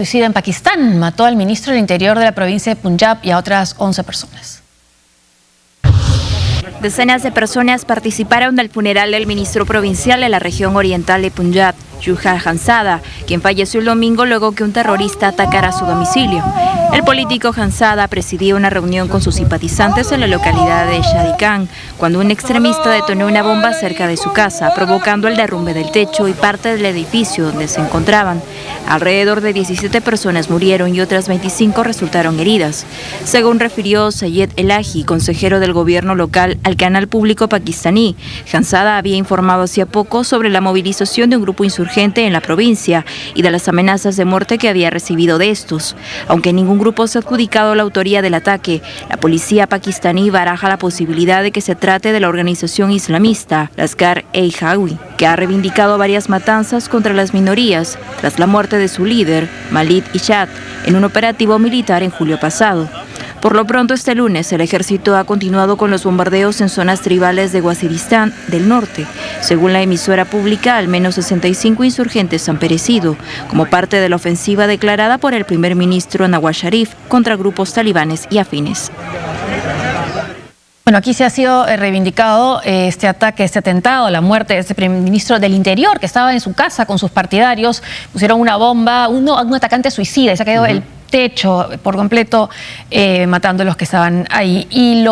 Suicida en Pakistán mató al ministro del Interior de la provincia de Punjab y a otras 11 personas. Decenas de personas participaron del funeral del ministro provincial de la región oriental de Punjab, Juhar Hansada, quien falleció el domingo luego que un terrorista atacara su domicilio. El político Hansada presidía una reunión con sus simpatizantes en la localidad de Shadikan, cuando un extremista detonó una bomba cerca de su casa, provocando el derrumbe del techo y parte del edificio donde se encontraban. Alrededor de 17 personas murieron y otras 25 resultaron heridas. Según refirió Sayed Elahi, consejero del gobierno local, al canal público pakistaní, Hansada había informado hacía poco sobre la movilización de un grupo insurgente en la provincia y de las amenazas de muerte que había recibido de estos. Aunque ningún grupo se ha adjudicado la autoría del ataque, la policía pakistaní baraja la posibilidad de que se trate de la organización islamista Lashkar-e-Taiba, que ha reivindicado varias matanzas contra las minorías tras la muerte de su líder, Malik Ishaq, en un operativo militar en julio pasado. Por lo pronto, este lunes, el ejército ha continuado con los bombardeos en zonas tribales de Waziristán del norte. Según la emisora pública, al menos 65 insurgentes han perecido, como parte de la ofensiva declarada por el primer ministro Nawaz Sharif contra grupos talibanes y afines. Bueno, aquí se ha sido reivindicado este ataque, este atentado, la muerte de este primer ministro del Interior que estaba en su casa con sus partidarios. Pusieron una bomba, un atacante suicida y se ha caído el techo por completo, matando a los que estaban ahí. Y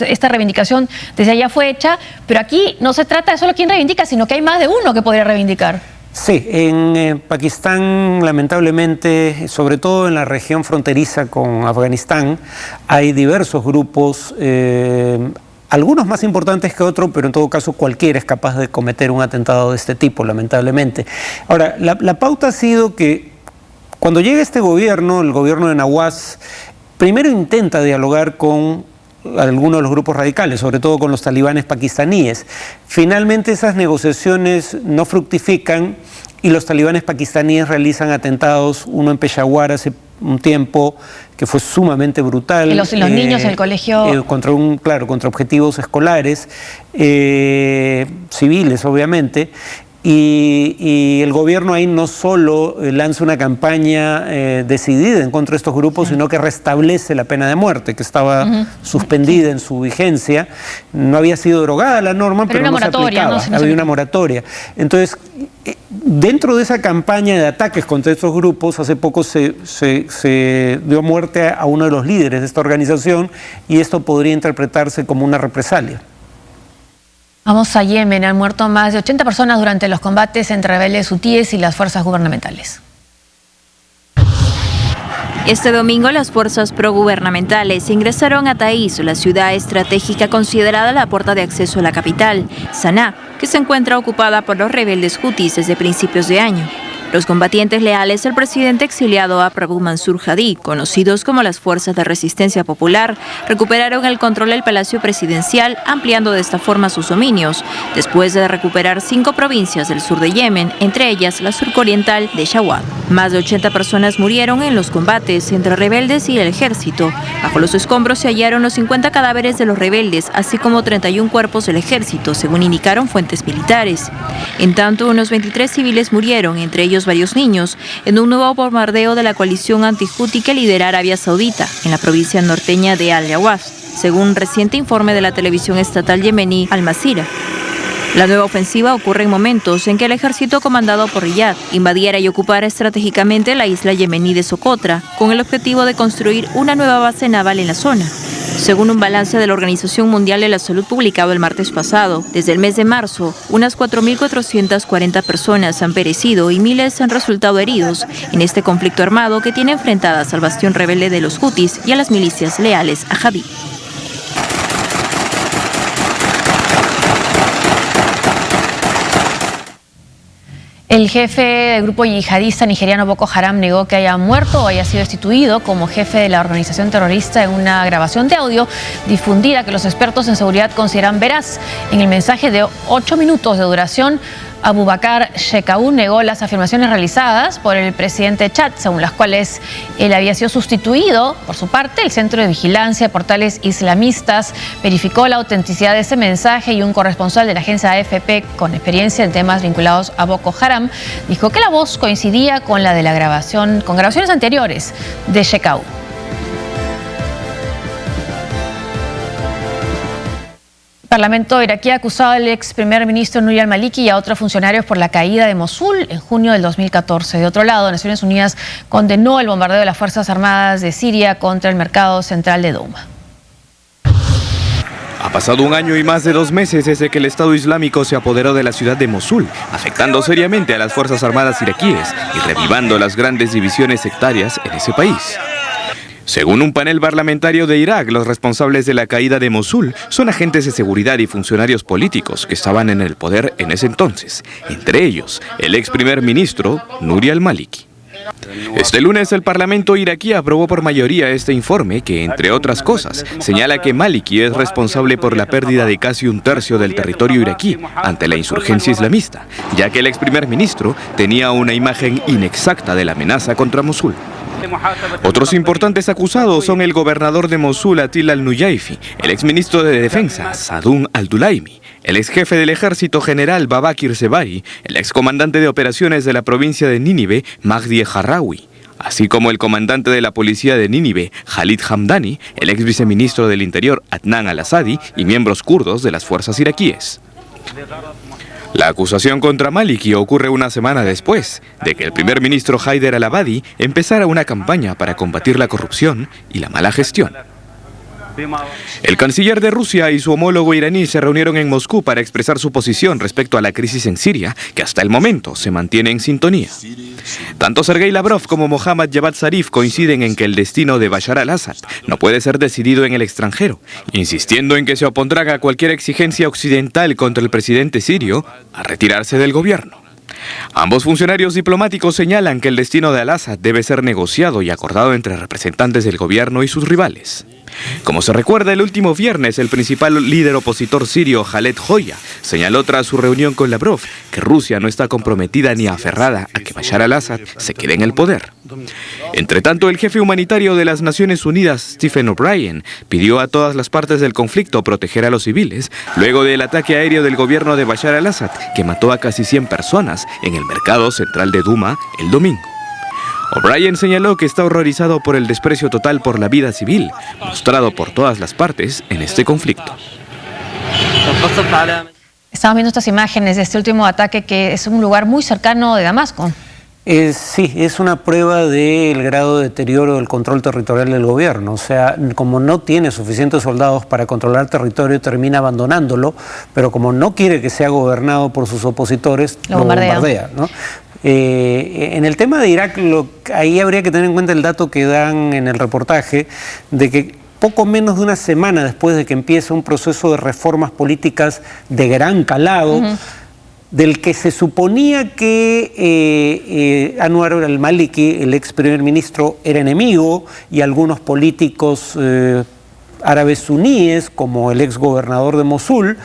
esta reivindicación desde allá fue hecha, pero aquí no se trata de solo quién reivindica, sino que hay más de uno que podría reivindicar. Sí, en Pakistán, lamentablemente, sobre todo en la región fronteriza con Afganistán, hay diversos grupos, algunos más importantes que otros, pero en todo caso cualquiera es capaz de cometer un atentado de este tipo, lamentablemente. Ahora, la pauta ha sido que cuando llega este gobierno, el gobierno de Nawaz, primero intenta dialogar con algunos de los grupos radicales, sobre todo con los talibanes pakistaníes. Finalmente esas negociaciones no fructifican y los talibanes pakistaníes realizan atentados, uno en Peshawar hace un tiempo que fue sumamente brutal. Y los niños en el colegio. Contra objetivos escolares, civiles obviamente. Y el gobierno ahí no solo lanza una campaña decidida en contra de estos grupos, sino que restablece la pena de muerte, que estaba suspendida en su vigencia. No había sido derogada la norma, pero no se aplicaba. Había una moratoria. Entonces, dentro de esa campaña de ataques contra estos grupos, hace poco se dio muerte a uno de los líderes de esta organización y esto podría interpretarse como una represalia. Vamos a Yemen. Han muerto más de 80 personas durante los combates entre rebeldes hutíes y las fuerzas gubernamentales. Este domingo las fuerzas progubernamentales ingresaron a Taiz, la ciudad estratégica considerada la puerta de acceso a la capital, Sanaa, que se encuentra ocupada por los rebeldes hutíes desde principios de año. Los combatientes leales al presidente exiliado Abu Mansur Hadi, conocidos como las Fuerzas de Resistencia Popular, recuperaron el control del Palacio Presidencial, ampliando de esta forma sus dominios, después de recuperar 5 provincias del sur de Yemen, entre ellas la suroriental de Shawad. Más de 80 personas murieron en los combates entre rebeldes y el ejército. Bajo los escombros se hallaron los 50 cadáveres de los rebeldes, así como 31 cuerpos del ejército, según indicaron fuentes militares. En tanto, unos 23 civiles murieron, entre ellos varios niños, en un nuevo bombardeo de la coalición anti-Houthi que lidera Arabia Saudita en la provincia norteña de Al-Jawaz, según un reciente informe de la televisión estatal yemení Al Masira. La nueva ofensiva ocurre en momentos en que el ejército comandado por Riyadh invadiera y ocupara estratégicamente la isla yemení de Socotra, con el objetivo de construir una nueva base naval en la zona. Según un balance de la Organización Mundial de la Salud publicado el martes pasado, desde el mes de marzo, unas 4.440 personas han perecido y miles han resultado heridos en este conflicto armado que tiene enfrentadas al bastión rebelde de los hutis y a las milicias leales a Hadi. El jefe del grupo yihadista nigeriano Boko Haram negó que haya muerto o haya sido destituido como jefe de la organización terrorista en una grabación de audio difundida que los expertos en seguridad consideran veraz. En el mensaje de 8 minutos de duración, Abubakar Shekau negó las afirmaciones realizadas por el presidente Chad, según las cuales él había sido sustituido. Por su parte, el Centro de Vigilancia de Portales Islamistas verificó la autenticidad de ese mensaje y un corresponsal de la agencia AFP con experiencia en temas vinculados a Boko Haram dijo que la voz coincidía con la de la grabación, con grabaciones anteriores de Shekau. El Parlamento iraquí ha acusado al ex primer ministro Nouri al-Maliki y a otros funcionarios por la caída de Mosul en junio del 2014. De otro lado, Naciones Unidas condenó el bombardeo de las Fuerzas Armadas de Siria contra el mercado central de Douma. Ha pasado un año y más de 2 meses desde que el Estado Islámico se apoderó de la ciudad de Mosul, afectando seriamente a las Fuerzas Armadas iraquíes y revivando las grandes divisiones sectarias en ese país. Según un panel parlamentario de Irak, los responsables de la caída de Mosul son agentes de seguridad y funcionarios políticos que estaban en el poder en ese entonces, entre ellos el ex primer ministro Nouri al-Maliki. Este lunes el Parlamento iraquí aprobó por mayoría este informe que, entre otras cosas, señala que Maliki es responsable por la pérdida de casi 1/3 del territorio iraquí ante la insurgencia islamista, ya que el ex primer ministro tenía una imagen inexacta de la amenaza contra Mosul. Otros importantes acusados son el gobernador de Mosul, Atil al-Nuyayfi, el exministro de Defensa, Sadun al-Dulaimi, el ex jefe del ejército general Babakir Sebari, el excomandante de operaciones de la provincia de Nínive, Mahdi Harrawi, así como el comandante de la policía de Nínive, Khalid Hamdani, el ex viceministro del Interior, Adnan al-Asadi, y miembros kurdos de las fuerzas iraquíes. La acusación contra Maliki ocurre una semana después de que el primer ministro Haider al-Abadi empezara una campaña para combatir la corrupción y la mala gestión. El canciller de Rusia y su homólogo iraní se reunieron en Moscú para expresar su posición respecto a la crisis en Siria, que hasta el momento se mantiene en sintonía. Tanto Sergei Lavrov como Mohammad Javad Zarif coinciden en que el destino de Bashar al-Assad no puede ser decidido en el extranjero, insistiendo en que se opondrán a cualquier exigencia occidental contra el presidente sirio a retirarse del gobierno. Ambos funcionarios diplomáticos señalan que el destino de al-Assad debe ser negociado y acordado entre representantes del gobierno y sus rivales. Como se recuerda, el último viernes, el principal líder opositor sirio, Khaled Hoya, señaló tras su reunión con Lavrov que Rusia no está comprometida ni aferrada a que Bashar al-Assad se quede en el poder. Entre tanto, el jefe humanitario de las Naciones Unidas, Stephen O'Brien, pidió a todas las partes del conflicto proteger a los civiles luego del ataque aéreo del gobierno de Bashar al-Assad, que mató a casi 100 personas en el mercado central de Douma el domingo. O'Brien señaló que está horrorizado por el desprecio total por la vida civil, mostrado por todas las partes en este conflicto. Estamos viendo estas imágenes de este último ataque, que es un lugar muy cercano de Damasco. Sí, es una prueba del grado de deterioro del control territorial del gobierno. O sea, como no tiene suficientes soldados para controlar territorio, termina abandonándolo, pero como no quiere que sea gobernado por sus opositores, lo bombardea, ¿no? En el tema de Irak, ahí habría que tener en cuenta el dato que dan en el reportaje de que poco menos de una semana después de que empiece un proceso de reformas políticas de gran calado, del que se suponía que Anwar al-Maliki, el ex primer ministro, era enemigo, y algunos políticos árabes suníes, como el ex gobernador de Mosul,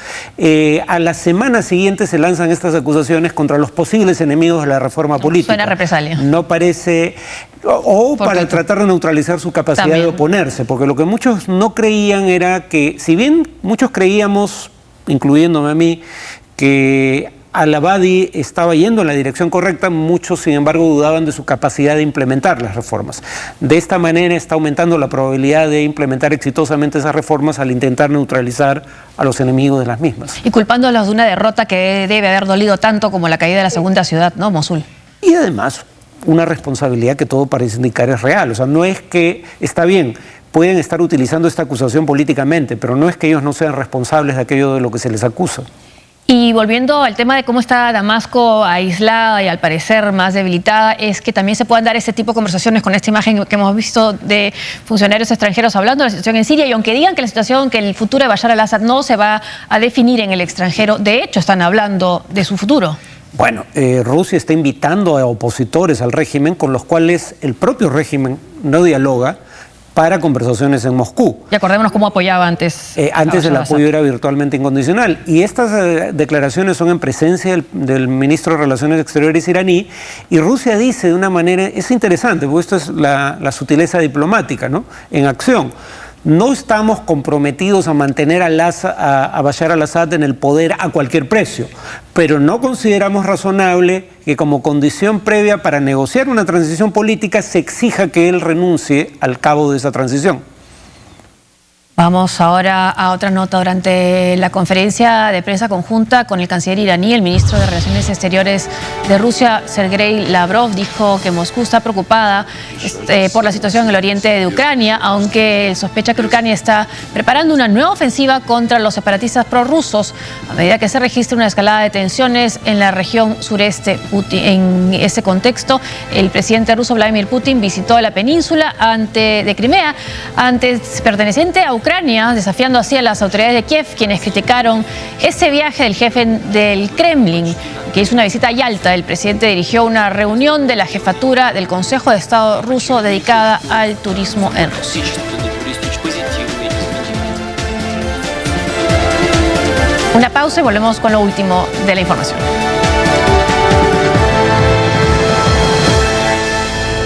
a la semana siguiente se lanzan estas acusaciones contra los posibles enemigos de la reforma política. Suena represalia. No parece... O para tratar de neutralizar su capacidad de oponerse, porque lo que muchos no creían era que, si bien muchos creíamos, incluyéndome a mí, que al-Abadi estaba yendo en la dirección correcta, muchos, sin embargo, dudaban de su capacidad de implementar las reformas. De esta manera está aumentando la probabilidad de implementar exitosamente esas reformas al intentar neutralizar a los enemigos de las mismas. Y culpándolos de una derrota que debe haber dolido tanto como la caída de la segunda ciudad, ¿no? Mosul. Y además, una responsabilidad que todo parece indicar es real. O sea, no es que, está bien, pueden estar utilizando esta acusación políticamente, pero no es que ellos no sean responsables de aquello de lo que se les acusa. Y volviendo al tema de cómo está Damasco aislada y al parecer más debilitada, es que también se puedan dar ese tipo de conversaciones con esta imagen que hemos visto de funcionarios extranjeros hablando de la situación en Siria, y aunque digan que la situación, que el futuro de Bashar al-Assad no se va a definir en el extranjero, de hecho están hablando de su futuro. Bueno, Rusia está invitando a opositores al régimen con los cuales el propio régimen no dialoga, para conversaciones en Moscú. Y acordémonos cómo apoyaba antes. Antes el apoyo era virtualmente incondicional. Y estas declaraciones son en presencia del ministro de Relaciones Exteriores iraní, y Rusia dice de una manera, es interesante, porque esto es la sutileza diplomática, ¿no?, en acción. No estamos comprometidos a mantener a Bashar al-Assad en el poder a cualquier precio, pero no consideramos razonable que como condición previa para negociar una transición política se exija que él renuncie al cabo de esa transición. Vamos ahora a otra nota. Durante la conferencia de prensa conjunta con el canciller iraní, el ministro de Relaciones Exteriores de Rusia, Sergei Lavrov, dijo que Moscú está preocupada por la situación en el oriente de Ucrania, aunque sospecha que Ucrania está preparando una nueva ofensiva contra los separatistas prorrusos a medida que se registra una escalada de tensiones en la región sureste. En ese contexto, el presidente ruso Vladimir Putin visitó la península de Crimea, antes perteneciente a Ucrania, desafiando así a las autoridades de Kiev, quienes criticaron ese viaje del jefe del Kremlin, que hizo una visita a Yalta. El presidente dirigió una reunión de la jefatura del Consejo de Estado ruso dedicada al turismo en Rusia. Una pausa y volvemos con lo último de la información.